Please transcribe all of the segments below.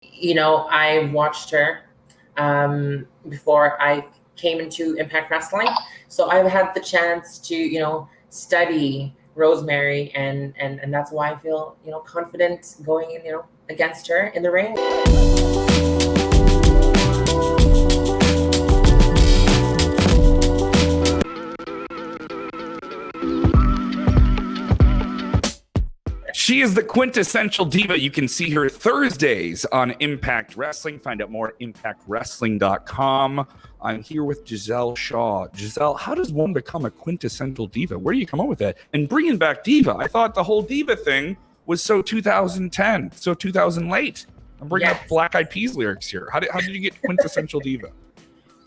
I watched her before I came into Impact Wrestling. So I've had the chance to, study Rosemary, and that's why I feel, confident going in, against her in the ring. She is the quintessential diva. You can see her Thursdays on Impact Wrestling. Find out more at impactwrestling.com. I'm here with Gisele Shaw. Gisele, how does one become a quintessential diva? Where do you come up with that? And bringing back diva, I thought the whole diva thing was so 2010, so 2000 late. I'm bringing up Black Eyed Peas lyrics here. How did you get quintessential diva?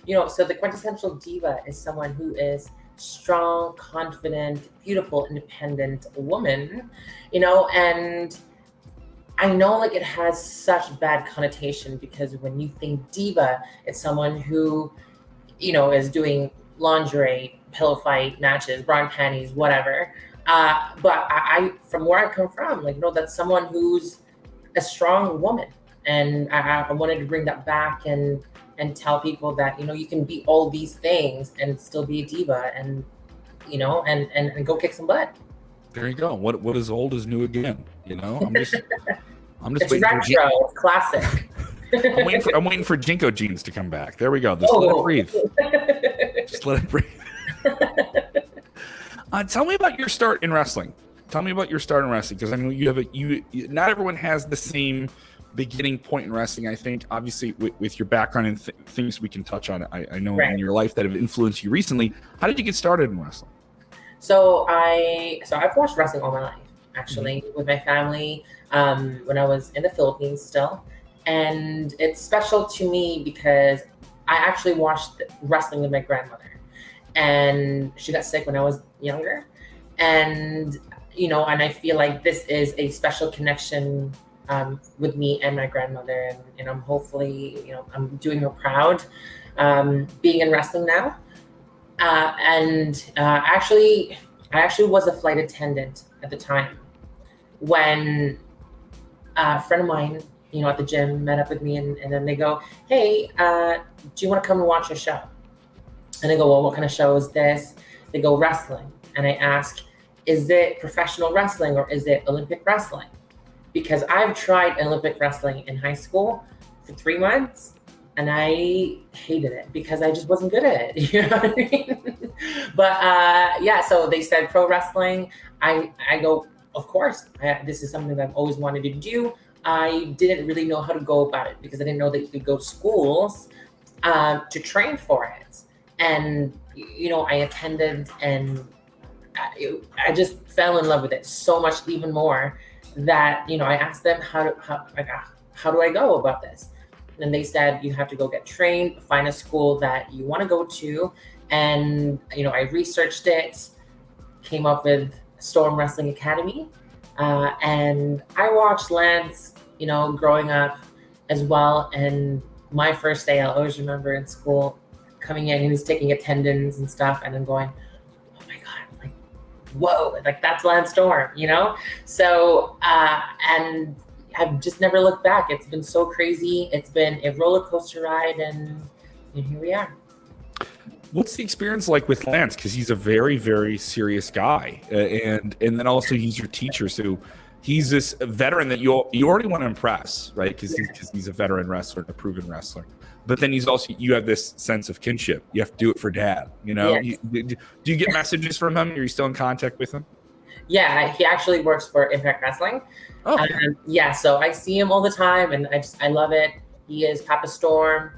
So the quintessential diva is someone who is strong, confident, beautiful, independent woman, and I know it has such bad connotation because when you think diva, it's someone who, is doing lingerie, pillow fight matches, bra and panties, whatever. But I from where I come from, that's someone who's a strong woman. And I wanted to bring that back and tell people that, you can be all these things and still be a diva and, and go kick some butt. There you go. What is old is new again. I'm just it's waiting retro, for classic. I'm waiting for Jinko jeans to come back. There we go. Just let it breathe. Just let it breathe. Tell me about your start in wrestling. Because I know not everyone has the same beginning point in wrestling. I think obviously with your background and things we can touch on, I know in your life that have influenced you recently. How did you get started in wrestling? So I've watched wrestling all my life, actually, with my family when I was in the Philippines still. And it's special to me because I actually watched wrestling with my grandmother. And she got sick when I was younger. And, and I feel like this is a special connection with me and my grandmother. And I'm hopefully, I'm doing her proud being in wrestling now. I actually was a flight attendant at the time when a friend of mine, at the gym met up with me and then they go, hey, do you want to come and watch a show? And I go, well, what kind of show is this? They go, wrestling. And I ask, is it professional wrestling or is it Olympic wrestling? Because I've tried Olympic wrestling in high school for 3 months and I hated it because I just wasn't good at it. You know what I mean? But so they said pro wrestling. I go, of course, this is something that I've always wanted to do. I didn't really know how to go about it because I didn't know that you could go to schools to train for it. And, I attended and I just fell in love with it so much, even more that, I asked them how do I go about this? And they said, you have to go get trained, find a school that you want to go to. And, I researched it, came up with Storm Wrestling Academy. And I watched Lance, growing up as well. And my first day, I'll always remember in school coming in, he was taking attendance and stuff. And then going, oh my God, whoa, that's Lance Storm, So, and I've just never looked back. It's been so crazy. It's been a roller coaster ride, and here we are. What's the experience like with Lance? Because he's a very, very serious guy, and then also he's your teacher. So he's this veteran that you already want to impress, right? Because he's a veteran wrestler, a proven wrestler. But then you have this sense of kinship. You have to do it for Dad. Yes. Do you get messages from him? Are you still in contact with him? Yeah, he actually works for Impact Wrestling. Oh, okay. So I see him all the time, and I love it. He is Papa Storm.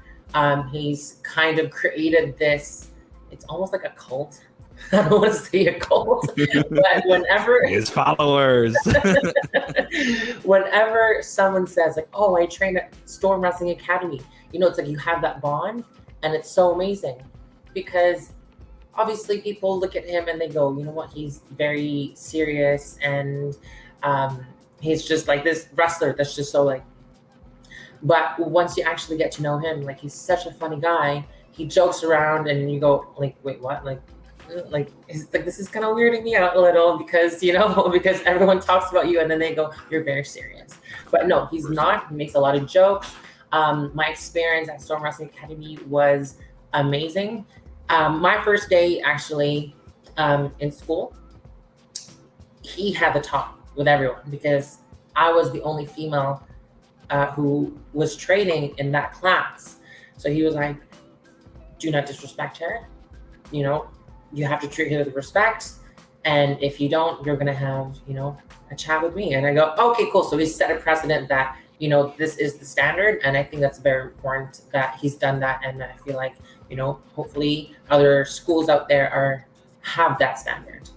He's kind of created this. It's almost like a cult. I don't want to say a cult, but whenever his followers, whenever someone says "Oh, I trained at Storm Wrestling Academy," it's like you have that bond, and it's so amazing because obviously people look at him and they go, you know what, he's very serious and he's just like this wrestler that's just so but once you actually get to know him, he's such a funny guy. He jokes around and you go wait, what? like, this is kind of weirding me out a little because, because everyone talks about you and then they go, you're very serious. But no, he's not. He makes a lot of jokes. My experience at Storm Wrestling Academy was amazing. My first day actually in school, he had the talk with everyone because I was the only female who was training in that class. So he was like, do not disrespect her. You have to treat her with respect. And if you don't, you're going to have, a chat with me. And I go, okay, cool. So he set a precedent that, this is the standard. And I think that's very important that he's done that. And I feel like, hopefully other schools out there have that standard.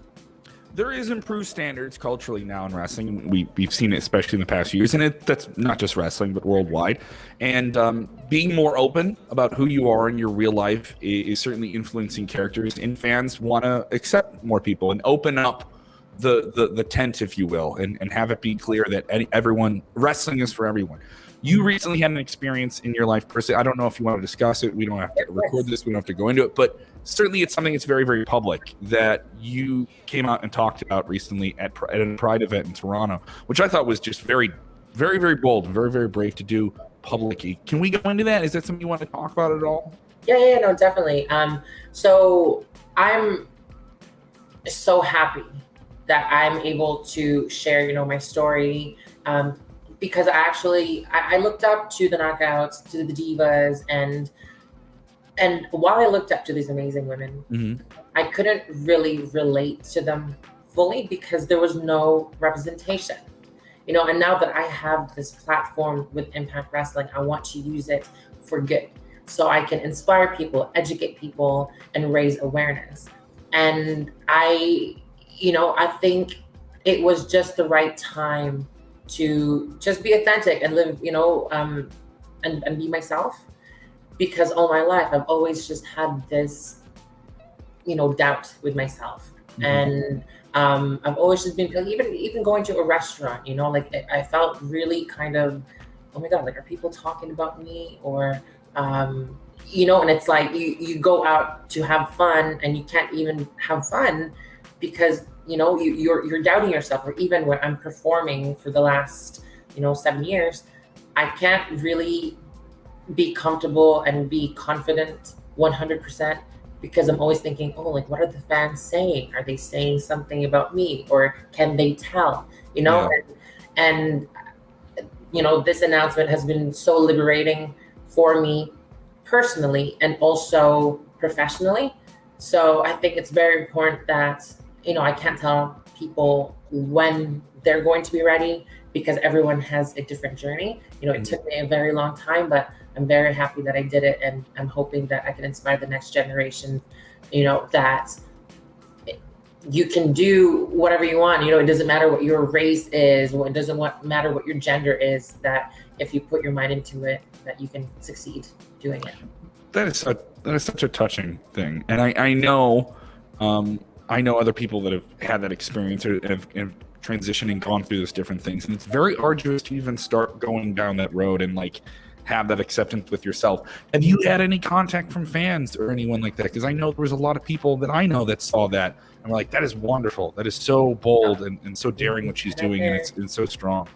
There is improved standards culturally now in wrestling. We've seen it, especially in the past years, and that's not just wrestling, but worldwide. And being more open about who you are in your real life is certainly influencing characters, and fans want to accept more people and open up the tent, if you will, and have it be clear that everyone, wrestling is for everyone. You recently had an experience in your life personally. I don't know if you want to discuss it. We don't have to record this. We don't have to go into it, but certainly it's something that's very, very public that you came out and talked about recently at a Pride event in Toronto, which I thought was just very, very, very bold and very, very brave to do publicly. Can we go into that? Is that something you want to talk about at all? Yeah, no, definitely. So I'm so happy that I'm able to share, my story. Because I looked up to the Knockouts, to the Divas, and while I looked up to these amazing women, mm-hmm. I couldn't really relate to them fully because there was no representation. And now that I have this platform with Impact Wrestling, I want to use it for good. So I can inspire people, educate people, and raise awareness. And I think it was just the right time to just be authentic and live, and be myself, because all my life I've always just had this, doubt with myself. Mm-hmm. And I've always just been, even going to a restaurant, I felt really kind of, oh my God, are people talking about me? Or, and it's like you go out to have fun and you can't even have fun because you're doubting yourself. Or even when I'm performing for the last 7 years, I can't really be comfortable and be confident 100% because I'm always thinking, what are the fans saying? Are they saying something about me, or can they tell? Yeah. And this announcement has been so liberating for me personally and also professionally. So I think it's very important that I can't tell people when they're going to be ready because everyone has a different journey. It took me a very long time, but I'm very happy that I did it. And I'm hoping that I can inspire the next generation, that you can do whatever you want. It doesn't matter what your race is, it doesn't matter what your gender is, that if you put your mind into it, that you can succeed doing it. That is such a touching thing. And I know other people that have had that experience or have transitioned and gone through those different things. And it's very arduous to even start going down that road and have that acceptance with yourself. Have you had any contact from fans or anyone like that? Because I know there was a lot of people that I know that saw that and were like, that is wonderful. That is so bold and so daring what she's doing. And it's so strong.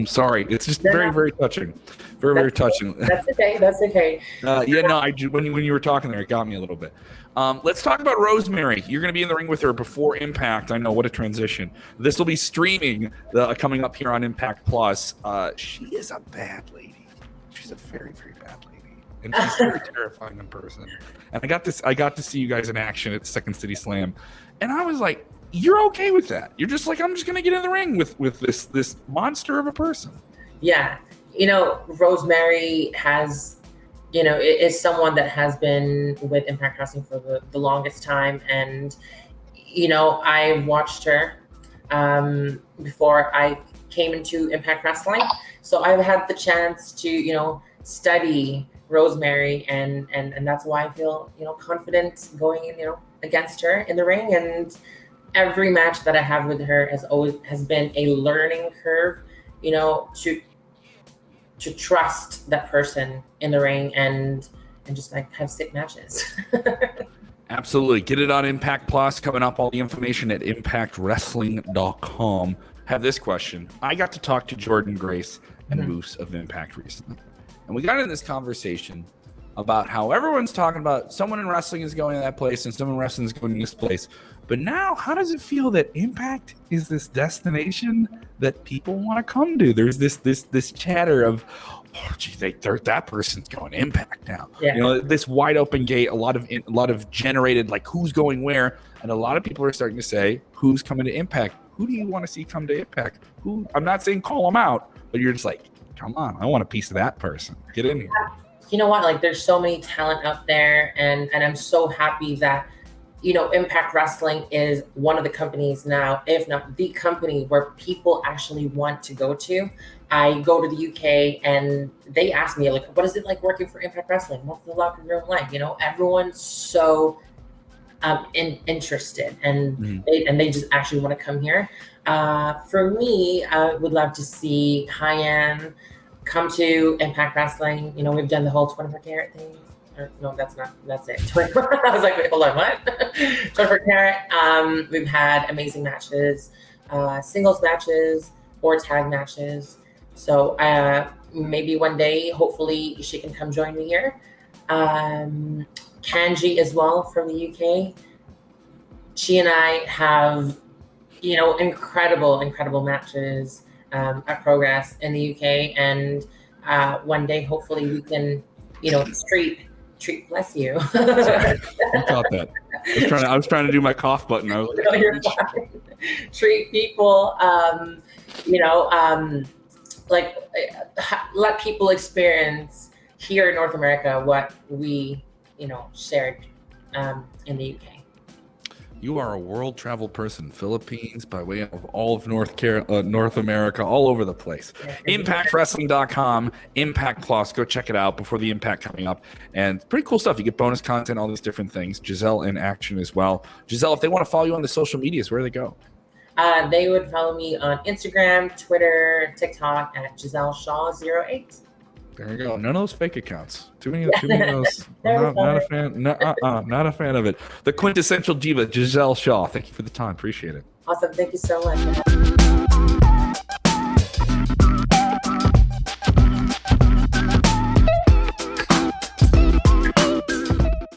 Sorry. It's just very, very touching. Very touching. That's okay. When you were talking there, it got me a little bit. Let's talk about Rosemary. You're going to be in the ring with her before Impact. I know, what a transition. This will be streaming coming up here on Impact Plus. She is a bad lady. She's a very, very bad lady. And she's very terrifying in person. And I got to see you guys in action at Second City Slam. And I was like, you're okay with that. You're just like, I'm just going to get in the ring with this monster of a person. Yeah. Rosemary is someone that has been with Impact Wrestling for the longest time. And, I watched her before I came into Impact Wrestling. So I've had the chance to, study Rosemary and that's why I feel, confident going in, against her in the ring. And every match that I have with her has been a learning curve, to trust that person in the ring and and just like have sick matches. Absolutely. Get it on Impact Plus. Coming up, all the information at impactwrestling.com. Have this question. I got to talk to Jordan Grace and Moose of Impact recently. And we got in this conversation about how everyone's talking about someone in wrestling is going to that place and someone in wrestling is going to this place. But now, how does it feel that Impact is this destination that people want to come to? There's this chatter of, oh, gee, that person's going to Impact now. Yeah. You know, this wide open gate, a lot of generated, like, who's going where, and a lot of people are starting to say, who's coming to Impact? Who do you want to see come to Impact? Who? I'm not saying call them out, but you're just like, come on, I want a piece of that person. Get in here. You know what? Like, there's so many talent out there, and I'm so happy that, you know, Impact Wrestling is one of the companies now, if not the company, where people actually want to go to. I go to the UK and they ask me, like, what is it like working for Impact Wrestling? What's the locker room like? You know, everyone's so interested, and they just actually want to come here. For me, I would love to see high-end come to Impact Wrestling. You know, we've done the whole 24 karat thing. Or, no, that's it. 24. I was like, wait, hold on, what? 24 karat. We've had amazing matches, singles matches or tag matches. So maybe one day, hopefully, she can come join me here. Kanji as well from the UK. She and I have, you know, incredible matches at Progress in the UK, and one day, hopefully, we can, you know, treat. Bless you. Sorry, I caught that. I was trying to do my cough button. I was like, no, you're fine. Treat people, you know, like let people experience here in North America what we, you know, shared in the UK. You are a world travel person. Philippines, by way of all of North America, all over the place. Yeah, ImpactWrestling.com, Impact Plus. Go check it out before the Impact coming up. And pretty cool stuff. You get bonus content, all these different things. Gisele in action as well. Gisele, if they want to follow you on the social medias, where do they go? They would follow me on Instagram, Twitter, TikTok at Gisele Shaw 08. There you go. None of those fake accounts. Too many of those. Not a fan. Not a fan of it. The quintessential diva, Gisele Shaw. Thank you for the time. Appreciate it. Awesome. Thank you so much.